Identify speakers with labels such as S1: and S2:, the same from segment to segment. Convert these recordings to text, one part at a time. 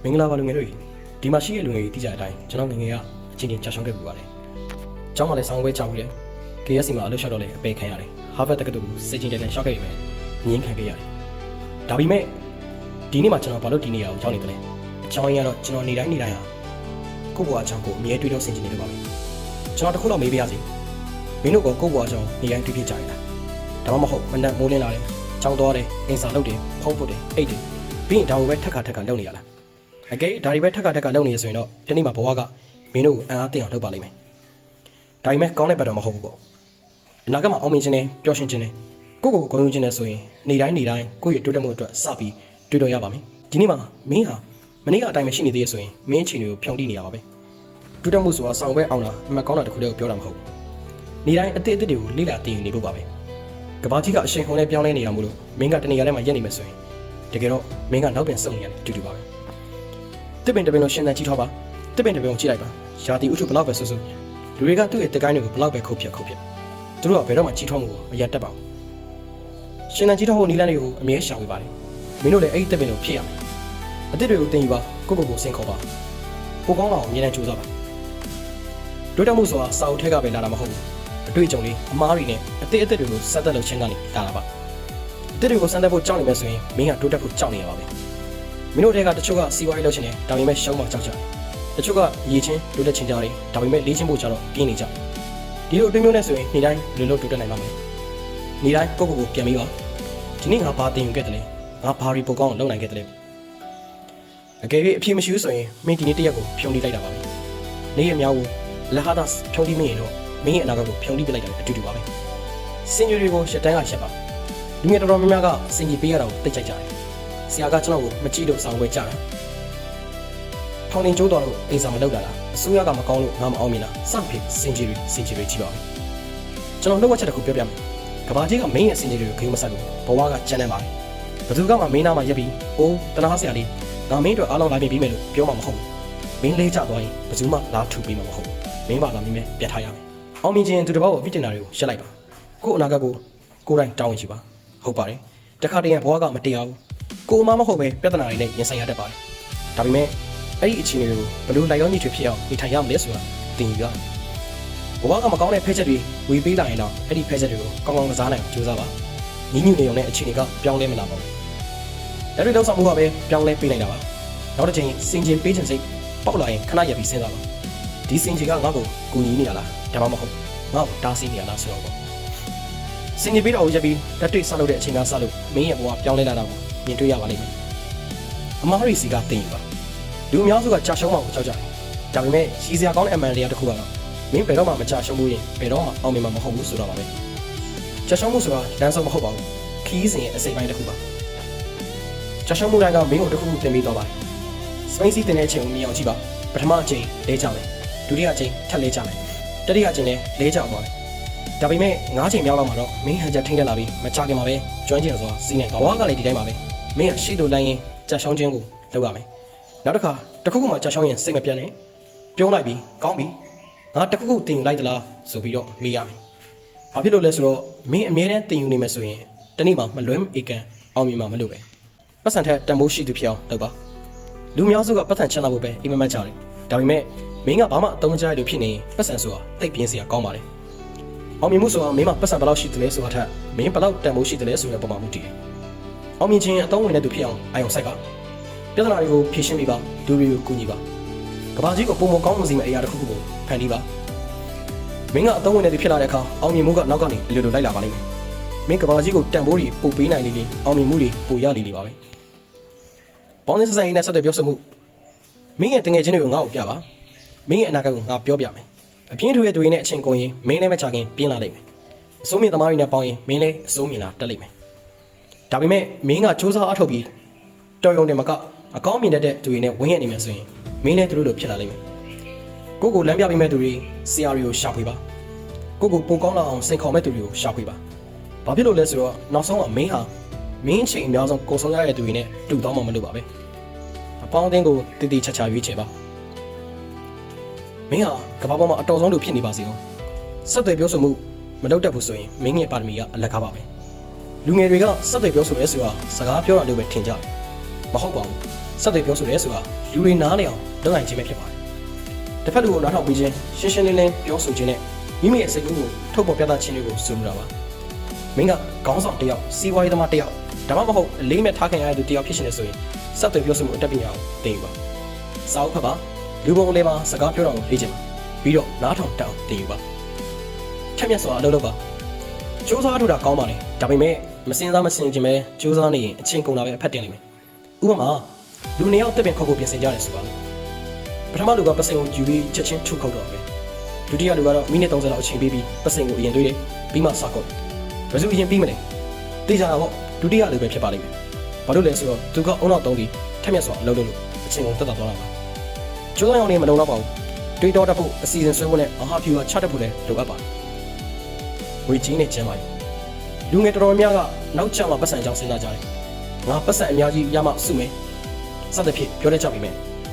S1: မင်္ဂလာပါလူငယ်တို့ဒီမှာရှိတဲ့လူငယ်တွေသိကြတဲ့အတိုင်းကျွန်တော်ငယ်ငယ်ကအချင်းချင်းကြာရှုံးခဲ့ပူပါတယ်။ကျောင်းမှာလည်းဆောင်းပွဲချောက်ပြီးတယ်။ KSC မှာအလုပ်လျှောက်တော့လည်းအပေခံရတယ်။ Harvard တက္ကသိုလ်ကိုစိတ်ချင်းတန်တန်လျှောက်ခဲ့ရမယ်။ငင်းခံခဲ့ရတယ်။ဒါပေမဲ့ဒီနေ့မှာကျွန်တော်ဘာလို့ဒီနေရာကိုရောက်နေတယ်လဲ။အကြောင်းရင်းကတော့ကျွန်တော်နေတိုင်းဟာကိုယ့်ဘဝအကြောင်းကိုအမြဲတွေးတော့ဆင်ခြင်နေလို့ပါပဲ။ကျွန်တော်တခုတော့မေးပြရစီ။မင်းတို့ကကိုယ့်ဘဝအကြောင်းနေတိုင်းတွေးပြကြရတာ။ဒါမှမဟုတ်မနက်မိုးလင်းလာတယ်။ကျောင်းသွားတယ်။အင်စာလုပ်တယ်။ဖုန်းပုတ်တယ်။အိတ်တယ်။ပြီးရင်ဒါကိုပဲထက်ခါလုပ်နေရလား။အကဲဒါတွေပဲထက်ခါလုပ်နေရဆိုရင်တော့ဒီနေ့မှာဘဝကမင်းတို့ကိုအံ့အားသင့်အောင်လုပ်ပါလိမ့်မယ်။ဒါပေမဲ့ကောင်းတဲ့ဘက်တော့မဟုတ်ဘူးပေါ့။အနာဂတ်မှာအောင်မြင်ခြင်းနဲ့ပျော်ရွှင်ခြင်းနဲ့ကိုယ့်ကိုယ်ကိုဂုဏ်ယူခြင်းနဲ့ဆိုရင်နေတိုင်းကိုယ့်ရဲ့တိုးတက်မှုအတွက်စပြီးတွေးတော့ရပါမယ်။ဒီနေ့မှာမင်းဟာမနေ့ကအတိုင်းပဲရှိနေသေးရဆိုရင်မင်းအချိန်တွေကိုဖြောင်းတိနေရပါပဲ။တိုးတက်မှုဆိုတာဆောင်ပဲအောင်တာအမှတ်ကောင်းတာတစ်ခုတည်းကိုပြောတာမဟုတ်ဘူး။နေတိုင်းအသစ်တွေကိုလေ့လာသိယူနေဖို့ပါပဲ။ကဘာကြီးကအရှိန်ဟုန်နဲ့ပြောင်းလဲနေတာမို့လို့မင်းကတနေရာထဲမှာရက်နေမယ်ဆိုရင်တကယ်တော့မင်းကနောက်ပြန်ဆုတ်နေရတယ်အတူတူပါပဲ။တစ်ပင်တစ်ပင်လို့ရှင်းသန်ကြီးထောက်ပါတစ်ပင်တစ်ပင်ကိုကြည့်လိုက်ပါရာသီဥတုဘလောက်ပဲဆူဆူလူတွေကသူ့ရဲ့တကိုင်းတွေကိုဘလောက်ပဲခုတ်ပြသူတို့ကဘယ်တော့မှကြီးထွားမှုကိုမရတတ်ပါဘူးရှင်သန်ကြီးထောက်ဖို့နီလန်းတွေကိုအမြဲရှောင်ပေးပါတယ်မင်းတို့လည်းအဲ့ဒီတစ်ပင်ကိုဖြစ်ရမယ်အသစ်တွေကိုတင်ယူပါကိုကိုစင်ခေါ်ပါပိုကောင်းအောင်အမြဲတမ်းကြိုးစားပါတို့တက်မှုဆိုတာစာအုပ်ထက်ကပဲလာတာမဟုတ်ဘူးအတွေ့အကြုံလေးအမားတွေနဲ့အသစ်တွေကိုစက်သက်လုပ်ချင်းကနေလာတာပါအသစ်တွေကိုစမ်းသပ်ဖို့ကြောက်နေမယ်ဆိုရင်မင်းကတို့တက်ဖို့ကြောက်နေရပါပဲမင်းတို့တွေကတချို့ကစီးပွားရေးလုပ်ချင်တယ်ဒါပေမဲ့ရှုံးမှကြောက်ကြတယ်တချို့ကရေချင်းတိုးတက်ချင်ကြတယ်ဒါပေမဲ့လေးချင်းဖို့ကြတော့ပြင်းနေကြဒီလိုအတွေ့မျိုးနဲ့ဆိုရင်နေ့တိုင်းလွယ်လွယ်တိုးတက်နိုင်ပါမယ်နေ့တိုင်းကိုပြန်ပြီးပါဒီနေ့ငါဘာတင်ယူခဲ့တယ်လဲငါဘာရီပိုကောင်းအောင်လုပ်နိုင်ခဲ့တယ်လဲအကယ်၍အဖြစ်မရှိဘူးဆိုရင်မင်းဒီနေ့တရက်ကိုဖြုံးတိလိုက်တာပါပဲနေ့ရက်များကိုလက်ဟာသာဖြုံးတိမရင်တော့မင်းရဲ့အနာဂတ်ကိုဖြုံးတိပလိုက်တာအတူတူပါပဲစင်ဂျူတွေကိုရှက်တန်းကရှက်ပါလူငယ်တော်တော်များများကစင်ဂျီပေးရတာကိုတိတ်ကြိုက်ကြတယ်ဆရာကကျွန်တော်ကိုမကြည့်လို့ဆောင်ဝဲကြတာထောင်တင်ကျိုးတော်လို့အိမ်စာမလုပ်တာလားအစိုးရကမကောင်းလို့ငါမအောင်မြင်တာစဖြစ်စင်ဂျီတွေကြည့်ပါဦးကျွန်တော်နှုတ်ဝက်ချက်တစ်ခုပြောပြမယ်ကဘာကြီးကမင်းရဲ့စင်ဂျီတွေကိုဂိမ်းမဆက်လို့ဘဝကကျန်နေပါဘယ်သူကမှမင်းနာမှာရက်ပြီးအိုးတနာဆရာလေးငါမင်းတို့အားလုံးလာပြင်ပြီးမယ်လို့ပြောမှာမဟုတ်ဘူးမင်းလေးချသွားရင်ဘယ်သူမှလာထူပေးမှာမဟုတ်ဘူးမင်းပါလာမင်းပဲပြတ်ထားရမယ်အောင်မြင်ခြင်းသူတစ်ပေါက်ကိုအပြစ်တင်တာတွေကိုရှက်လိုက်ပါကို့အနာဂတ်ကိုကိုယ်တိုင်တောင်းဝင်ချပါဟုတ်ပါတယ်တခါတည်းဘဝကမတရားဘူးကိုအမမဟုတ်ပဲပြဿနာတွေနဲ့ရင်ဆိုင်ရတတ်ပါတယ်ဒါပေမဲ့အဲ့ဒီအခြေအနေတွေကိုဘယ်လိုလိုက်ရောညှိထွေဖြစ်အောင်နေထိုင်ရမလဲဆိုတာသင်ယူရဘဝကမကောင်းတဲ့ဖက်ချက်တွေဝေပေးလာရင်တော့အဲ့ဒီဖက်ချက်တွေကိုကောင်းကောင်းကစားနိုင်အောင်ကြိုးစားပါညီညွတ်နေုံနဲ့အခြေအနေကပြောင်းလဲမလာပါဘူးအဲ့ဒီလောက်ဆောင်မှုကပဲပြောင်းလဲပေးနိုင်တာပါနောက်တစ်ချိန်စင်ကျင်ပေးခြင်းစိတ်ပေါက်လာရင်ခဏရပ်ပြီးစဉ်းစားပါဒီစင်ကျင်ကငါ့ကိုကူညီနေရလားဒါမှမဟုတ်ငါ့ကိုတားဆီးနေရလားဆိုတော့စင်ကျင်ပေးတော့ရပ်ပြီးတက်တွေ့ဆောက်လုပ်တဲ့အချိန်ကစလို့မင်းရဲ့ဘဝပြောင်းလဲလာတာကိုမြင်တွေ့ရပါလိမ့်မယ်အမားရီစီကတင်ယူပါလူအများစုကကြာရှုံးမှာကိုကြောက်ကြတယ်ဒါပေမဲ့ရှိစရာကောင်းတဲ့အမှန်တရားတစ်ခုကတော့မင်းဘယ်တော့မှမကြာရှုံးဘူးရင်ဘယ်တော့မှအောင်မြင်မှာမဟုတ်ဘူးဆိုတော့ပါပဲကြာရှုံးမှုဆိုတာလမ်းဆုံးမဟုတ်ပါဘူးခီးစဉ်ရဲ့အစိပ်ပိုင်းတစ်ခုပါကြာရှုံးမှုတိုင်းကမင်းကိုတစ်ခုခုသင်ပေးတော့ပါတယ်စပိန်စီတင်တဲ့အချိန်ကိုမြင်အောင်ကြည့်ပါပထမအချိန်လဲကြမယ်ဒုတိယအချိန်ထပ်လဲကြမယ်တတိယအချိန်လည်းလဲကြပါမယ်ဒါပေမဲ့၅ချိန်မြောက်လောက်မှာတော့မင်းဟန်ချက်ထိန်းတက်လာပြီးမချခင်မှာပဲကျွမ်းကျင်စွာစီးနေဘဝကလည်းဒီတိုင်းပါပဲမင်းကရှိလို့လိုက်ရင်ကြာရှုံးခြင်းကိုလုပ်ရမယ်နောက်တစ်ခါတစ်ခုခုမှကြာရှုံးရင်စိတ်မပြတ်နဲ့ပြုံးလိုက်ပြီးကောင်းပြီငါတစ်ခုခုတင်ယူလိုက်သလားဆိုပြီးတော့မေးရမယ်ဘာဖြစ်လို့လဲဆိုတော့မင်းအမြဲတမ်းတင်ယူနေမယ်ဆိုရင်တနေ့မှမလွဲမအေကန်အောင်မြင်မှာမလို့ပဲပတ်စံထက်တန်ဖိုးရှိသူဖြစ်အောင်လုပ်ပါလူများစုကပတ်စံချမ်းသာဖို့ပဲအိမ်မက်ကြတယ်ဒါပေမဲ့မင်းကဘာမှအသုံးမကျရလို့ဖြစ်နေပတ်စံဆိုတာတိတ်ပြင်းစရာကောင်းပါတယ်အောင်မြင်မှုဆိုတာမင်းမပတ်စံဘယ်လောက်ရှိသလဲဆိုတာထက်မင်းဘယ်လောက်တန်ဖိုးရှိသလဲဆိုတဲ့ပုံမှန်မှုတည်အောင်မြင်ခြင်းအသုံးဝင်တဲ့သူဖြစ်အောင်အာရုံစိုက်ပါပြဿနာတွေကိုဖြေရှင်းပြီးပါလူတွေကိုကူညီပါကဘာကြီးကိုပုံမကောင်းမှုစီမဲ့အရာတစ်ခုခုကိုဖန်တီးပါမင်းကအသုံးဝင်တဲ့သူဖြစ်လာတဲ့အခါအောင်မြင်မှုကနောက်ကနေအလိုလိုလိုက်လာပါလိမ့်မယ်မင်းကဘာကြီးကိုတန်ဖိုးတွေပို့ပေးနိုင်လေအောင်မြင်မှုတွေပိုရလေပါပဲပေါင်းစပ်ဆိုင်နဲ့ဆက်တဲ့ပြောဆိုမှုမင်းရဲ့တငယ်ချင်းတွေကိုငါ့ကိုပြပါမင်းရဲ့အနာဂတ်ကိုငါပြောပြမယ်အပြင်းထူတဲ့သူတွေနဲ့အချင်းကုန်ရင်မင်းလည်းမချခင်ပြင်းလာလိမ့်မယ်အစိုးမြင့်သမားတွေနဲ့ပေါင်းရင်မင်းလည်းအစိုးမြင့်လာတက်လိမ့်မယ်ဒါပေမဲ့မင်းကစူးစမ်းအထောက်ပြီးတော်ရုံတင်မကအကောင်းမြင်တဲ့သူတွေနဲ့ဝင်းရနေမယ်ဆိုရင်မင်းလည်းသူတို့လိုဖြစ်လာလိမ့်မယ်ကိုကိုလမ်းပြပေးမဲ့သူတွေဆရာတွေကိုရှာဖွေပါကိုကိုပုံကောင်းလာအောင်စင်ခေါ်မဲ့သူတွေကိုရှာဖွေပါဘာဖြစ်လို့လဲဆိုတော့နောက်ဆုံးကမင်းဟာမင်းချိန်အများဆုံးကိုဆုံးရတဲ့သူတွေနဲ့တူတော့မှမလို့ပါပဲအပေါင်းအသင်းကိုတည်တည်ချာချာရွေးချယ်ပါမင်းဟာကမ္ဘာပေါ်မှာအတော်ဆုံးလူဖြစ်နေပါစေတော့ဆက်သွယ်ပြောဆိုမှုမလုပ်တတ်ဘူးဆိုရင်မင်းရဲ့ပါရမီကအလကားပါပဲလူငယ်တွေကဆက်သွယ်ပြောဆိုရဲဆိုတာစကားပြောတာလို့ပဲထင်ကြတယ်မဟုတ်ပါဘူး ဆက်သွယ်ပြောဆိုရဲဆိုတာလူတွေနားလည်အောင်လုပ်နိုင်ခြင်းပဲဖြစ်ပါတယ်တစ်ဖက်လူကိုနားထောင်ပြီးခြင်းရှင်းရှင်းလင်းလင်းပြောဆိုခြင်းနဲ့မိမိရဲ့စိတ်ကူးကိုထုတ်ဖော်ပြသခြင်းတွေကိုဆိုလိုတာပါမင်းကခေါင်းဆောင်တစ်ယောက်စီးပွားရေးသမားတစ်ယောက်ဒါမှမဟုတ်အလေးမဲ့ထားခင်ရတဲ့သူတစ်ယောက်ဖြစ်ရှင်နေဆိုရင်ဆက်သွယ်ပြောဆိုမှုအတတ်ပညာကိုသင်ယူပါစာအုပ်ဖတ်ပါလူပုံလေးပါစကားပြောတာကိုလေ့ကျင့်ပါပြီးတော့နားထောင်တတ်အောင်သင်ယူပါထက်မြက်စွာအလုပ်လုပ်ပါစူးစမ်းထုတ်တာကောင်းပါလေဒါပေမဲ့မစင်စားမစင်ခြင်းပဲစူးစမ်းနေရင်အချင်းကုန်တာပဲအဖက်တင်နေမယ်ဥပမာလူနှစ်ယောက်တက်ပင်ခုတ်ကိုပြင်ဆင်ကြတယ်ဆိုပါပထမလူကပစိန်ကိုယူပြီးချက်ချင်းထုခုတ်တော့ပဲဒုတိယလူကတော့မိနစ်30လောက်အချိန်ပေးပြီးပစိန်ကိုအရင်တွေးတယ်ပြီးမှစကုတ်ဘယ်သူအရင်ပြီးမလဲသိကြတာပေါ့ဒုတိယလူပဲဖြစ်ပါလိမ့်မယ်ဘာလို့လဲဆိုတော့သူကအုံနောက်သုံးပြီးထက်မြက်စွာအလုပ်လုပ်လို့အချိန်ကိုတက်တာသွားတာပါကျိုးဆောင်နေမလုံတော့ပါဘူးတွေးတောတတ်ဖို့အစီအစဉ်ဆွဲဖို့နဲ့အဟာဖြူကချတတ်ဖို့လည်းလိုအပ်ပါတယ်ဝေကြီးနဲ့ကျမ်းပါလူငယ်တော်တော်များကနောက်ကျမှပတ်စံကြောင်းစဉ်းစားကြတယ်ငါပတ်စံအများကြီးရမှစုမယ်စသဖြင့်ပြောတတ်ကြပြီမယ်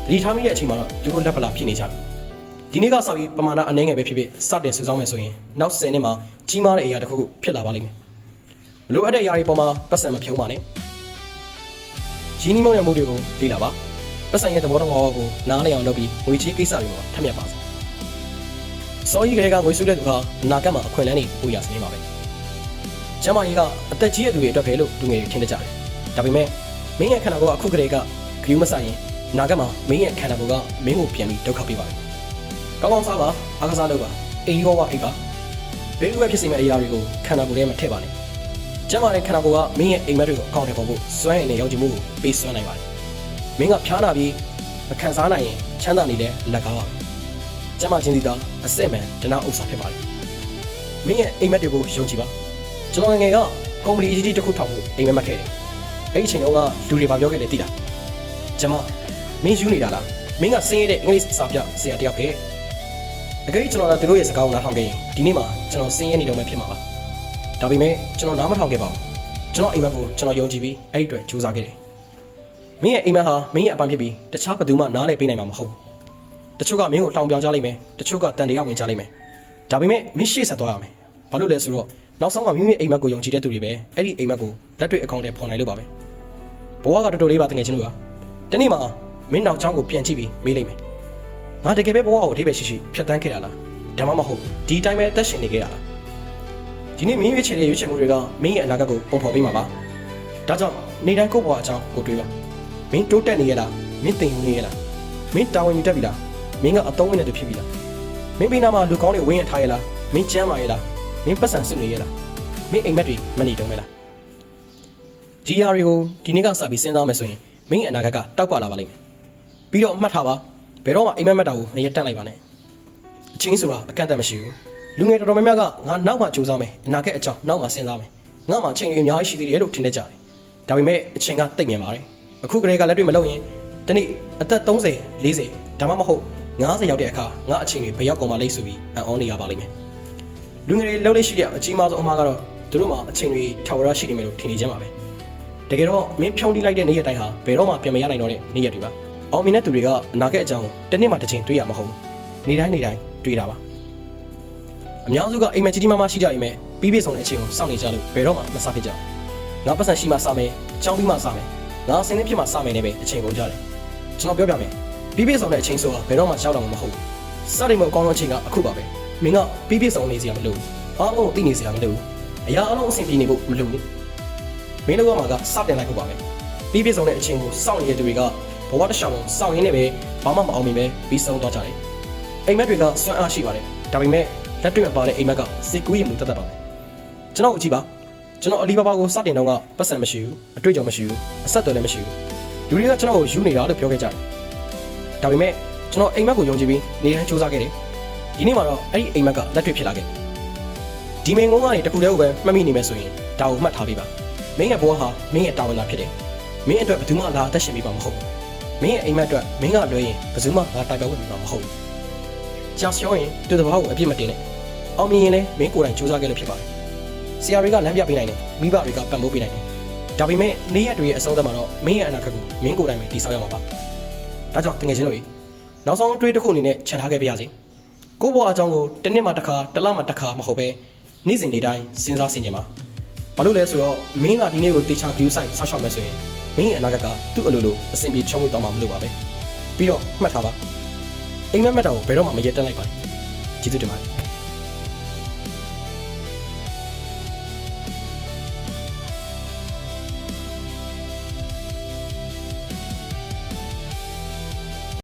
S1: တတိထားမိတဲ့အချိန်မှာတော့သူတို့လက်ပလာဖြစ်နေကြတယ်ဒီနေ့ကစပြီးပမာဏအနည်းငယ်ပဲဖြစ်ဖြစ်စတင်စုဆောင်းမယ်ဆိုရင်နောက်10နှစ်မှာကြီးမားတဲ့အရာတစ်ခုခုဖြစ်လာပါလိမ့်မယ်မလိုအပ်တဲ့အရာတွေပေါ်မှာပတ်စံမဖြုံးပါနဲ့ကြီးနီးမောင်ရမှုတွေကိုလေ့လာပါပတ်စံရဲ့သဘောတရားကိုနားလည်အောင်လုပ်ပြီးငွေချေးကိစ္စတွေမှာထပ်မြက်ပါစေစောကြီးကလေးကငွေစုတဲ့သူဟာအနာဂတ်မှာအခွင့်အလမ်းတွေပိုရစနေပါပဲကျမကြီးကအသက်ကြီးတဲ့သူတွေအတွက်ပဲလို့လူငယ်တွေထင်ကြတယ်ဒါပေမဲ့မင်းရဲ့ခန္ဓာကိုယ်ကအခုကလေးကဂရုမစိုက်ရင်အနာဂတ်မှာမင်းရဲ့ခန္ဓာကိုယ်ကမင်းကိုပြန်ပြီးဒုက္ခပေးပါမယ်ကောင်းကောင်းစားပါအားကစားလုပ်ပါအိမ်ရောဝအိပ်ပါဘယ်လိုပဲဖြစ်စေမယ့်အရာတွေကိုခန္ဓာကိုယ်ထဲမှာထည့်ပါနဲ့ကျမရဲ့ခန္ဓာကိုယ်ကမင်းရဲ့အိမ်မက်တွေကိုအကောင့်ထဲပေါ်ဖို့စွမ်းရည်နဲ့ရောင်ချမှုကိုပေးစွမ်းနိုင်ပါတယ်မင်းကဖျားနာပြီးမခံစားနိုင်ရင်ချမ်းသာနေတဲ့လက်ကားပါကျမချင်းစီသားအစစ်မှန်ဒနာဥစ္စာဖြစ်ပါတယ်မင်းရဲ့အိမ်မက်တွေကိုယုံကြည်ပါကျွန်တော်ငယ်ကကုမ္ပဏီအကြီးကြီးတစ်ခုထောင်ဖို့အိမ်မက်မှတ်ခဲ့တယ်အဲ့ဒီအချိန်တုန်းကလူတွေဘာပြောခဲ့လဲသိလားကျမမင်းယူနေတာလားမင်းကစင်းရတဲ့အင်္ဂလိပ်စာပြဆရာတယောက်ပဲအကြိမ်ကျွန်တော်ကသူတို့ရဲ့စကားကိုနားထောင်ခဲ့ရင်ဒီနေ့မှာကျွန်တော်စင်းရနေတော့မှဖြစ်မှာပါဒါပေမဲ့ကျွန်တော်နားမထောင်ခဲ့ပါဘူးကျွန်တော်အိမ်မက်ကိုကျွန်တော်ယုံကြည်ပြီးအဲ့ဒီအတွက်ကြိုးစားခဲ့တယ်မင်းရဲ့အိမ်မက်ဟာမင်းရဲ့အပိုင်းဖြစ်ပြီးတခြားဘယ်သူမှနားလည်ပေးနိုင်မှာမဟုတ်ဘူးတချို့ကမင်းကိုတောင်းပြောင်းကြလိမ့်မယ်တချို့ကတန်တရားဝင်ကြလိမ့်မယ်ဒါပေမဲ့မင်းရှေ့ဆက်သွားရမယ်ဘာလို့လဲဆိုတော့နောက်ဆုံးကမိမိအိမ်မက်ကိုယုံကြည်တဲ့သူတွေပဲအဲ့ဒီအိမ်မက်ကိုလက်တွေ့အကောင့်ထဲပေါ်နိုင်လို့ပါပဲဘဝကတော်တော်လေးပါတကယ်ချင်းလို့ပါဒီနေ့မှာမင်းနောက်ချောင်းကိုပြန်ကြည့်ပြီးမေးလိုက်မယ်ငါတကယ်ပဲဘဝကိုအထိပ္ပယ်ရှိရှိဖြတ်တန်းခဲ့တာလားဒါမှမဟုတ်ဒီတိုင်းပဲအသက်ရှင်နေခဲ့တာလားဒီနေ့မင်းရွေးချယ်တဲ့ရွေးချယ်မှုတွေကမင်းရဲ့အနာဂတ်ကိုပုံဖော်ပေးမှာပါဒါကြောင့်နေတိုင်းကိုယ့်ဘဝအကြောင်းကိုတွေးပါမင်းတိုးတက်နေရလားမင်းတင်ယူနေရလားမင်းတာဝန်ယူတတ်ပြီလားမင်းကအသုံးဝင်တဲ့သူဖြစ်ပြီလားမင်းဘေးနားမှာလူကောင်းတွေဝင်းရထားရလားမင်းကျမ်းမာရလားမင်းပတ်စံစုနေရလားမင်းအိမ်မက်တွေမနေတုံးမဲလားဒီအရာတွေကိုဒီနေ့ကစပြီးစဉ်းစားမယ်ဆိုရင်မင်းရဲ့အနာဂတ်ကတောက်ပလာပါလိမ့်မယ်ပြီးတော့မှတ်ထားပါဘယ်တော့မှအိမ်မက်မက်တာကိုနေရတက်လိုက်ပါနဲ့အချင်းဆိုတာအကန့်အသတ်မရှိဘူးလူငယ်တော်တော်များများကငါနောက်မှကြိုးစားမယ်အနာဂတ်အကြောင်းနောက်မှစဉ်းစားမယ်ငါမှအချိန်ကြီးအများကြီးရှိသေးတယ်လို့ထင်နေကြတယ်ဒါပေမဲ့အချိန်ကတိတ်မြန်ပါတယ်အခုကလေးကလက်တွေ့မလုပ်ရင်ဒီနေ့အသက်30 40ဒါမှမဟုတ်50ရောက်တဲ့အခါငါအချိန်ကြီးဘယ်ရောက်ကုန်မှလိမ့်ဆိုပြီးအံ့ဩနေရပါလိမ့်မယ်လူငယ်တွေလှုပ်လှရှိတဲ့အကြီးမားဆုံးအမှားကတော့သူတို့မှအချိန်ကြီးထာဝရရှိနေမယ်လို့ထင်နေကြမှာပဲတကယ်တော့မင်းဖြောင်းတိလိုက်တဲ့နေ့ရက်တိုင်းဟာဘယ်တော့မှပြန်မရနိုင်တော့တဲ့နေ့ရက်တွေပါအောင်မြင်တဲ့သူတွေကအနာဂတ်အကြောင်းတစ်နေ့မှတစ်ချိန်တွေးရမှာမဟုတ်ဘူးနေ့တိုင်းတွေးတာပါအများစုကအိမ်မက်ကြီးကြီးမားမားရှိကြရင်ပြီးပြည့်စုံတဲ့အချိန်ကိုစောင့်နေကြလို့ဘယ်တော့မှမစားဖြစ်ကြဘူးငါပတ်စံရှိမှစားမယ်ချောင်းပြီးမှစားမယ်ငါစင်းနေဖြစ်မှစားမယ်နဲ့ပဲအချိန်ကုန်ကြတယ်ကျွန်တော်ပြောပြမယ်ပြီးပြည့်စုံတဲ့အချိန်ဆိုတာဘယ်တော့မှရှောက်တော့မှာမဟုတ်ဘူးစတင်မှုအကောင်းဆုံးအချိန်ကအခုပါပဲမင်းကပြီးပြည့်စုံနေစရာမလိုဘူးအားလုံးသိနေစရာမလိုဘူးအရာအလုံးအဆင်ပြေနေဖို့မလိုဘူးမင်းတို့ကမှကစတင်လိုက်ဖို့ပါပဲပြီးပြည့်စုံတဲ့အချိန်ကိုစောင့်နေတဲ့သူတွေကဘဝတစ်လျှောက်လုံးစောင့်ရင်းနဲ့ပဲဘာမှမအောင်မြင်ပဲပြီးဆုံးသွားကြတယ်အိမ်မက်တွေကစွမ်းအားရှိပါတယ်ဒါပေမဲ့လက်တွေ့မပါတဲ့အိမ်မက်ကစိတ်ကူးရင်မတတ်တတ်ပါဘူးကျွန်တော်အကြည့်ပါကျွန်တော်အလီဘာဘာကိုစတင်တော့ကပတ်စံမရှိဘူးအတွေ့အကြုံမရှိဘူးအဆက်အသွယ်လည်းမရှိဘူးလူတွေကကျွန်တော်ကိုယူနေတာလို့ပြောခဲ့ကြတယ်ဒါပေမဲ့ကျွန်တော်အိမ်မက်ကိုယုံကြည်ပြီးနေတိုင်းစူးစမ်းခဲ့တယ်ဒီနေ့မှာတော့အဲ့ဒီအိမ်မက်ကလက်တွေ့ဖြစ်လာခဲ့ဒီမင်းကုန်းကနေတခုတည်းကိုပဲမှတ်မိနေမယ်ဆိုရင်ဒါကိုမှတ်ထားပေးပါမင်းရဲ့ဘဝဟာမင်းရဲ့တာဝန်သာဖြစ်တယ်မင်းအတွက်ဘယ်သူမှလာအသက်ရှင်ပေးမှာမဟုတ်ဘူးမင်းရဲ့အိမ်မက်အတွက်မင်းကလွှဲရင်ဘယ်သူမှငါတိုက်ပွဲဝင်မှာမဟုတ်ဘူးကြောက်ရှောင်းရင်သူ့တဘောကိုအပြစ်မတင်နဲ့အောင်မြင်ရင်လည်းမင်းကိုယ်တိုင်စူးစမ်းခဲ့လို့ဖြစ်ပါတယ်ဆရာတွေကလမ်းပြပေးနိုင်တယ်မိဘတွေကပံ့ပိုးပေးနိုင်တယ်ဒါပေမဲ့နေ့ရက်တွေရဲ့အဆုံးသတ်မှာတော့မင်းရဲ့အနာဂတ်ကိုမင်းကိုယ်တိုင်ပဲတည်ဆောက်ရမှာပါဒါကြောင့်တကယ်ချင်းတို့နောက်ဆုံးတွေးတစ်ခုအနေနဲ့ခြံထားခဲ့ပါရစေကိုယ့်ဘဝအကြောင်းကိုတစ်နှစ်မှတစ်ခါတစ်လမှတစ်ခါမဟုတ်ပဲနေ့စဉ်နေ့တိုင်းစဉ်းစားဆင်ခြင်ပါဘာလို့လဲဆိုတော့မင်းကဒီနေ့ကိုတေချာ view site ဆောက်ရှောက်မယ်ဆိုရင် မင်းရဲ့အနာဂတ်ကသူ့အလိုလိုအဆင်ပြေချောမွေ့သွားမှာမလို့ပါပဲပြီးတော့မှတ်ထားပါအိမ်မက်မှတ်တာကိုဘယ်တော့မှမရက်တက်လိုက်ပါနဲ့ကျေးဇူးတင်ပါတယ်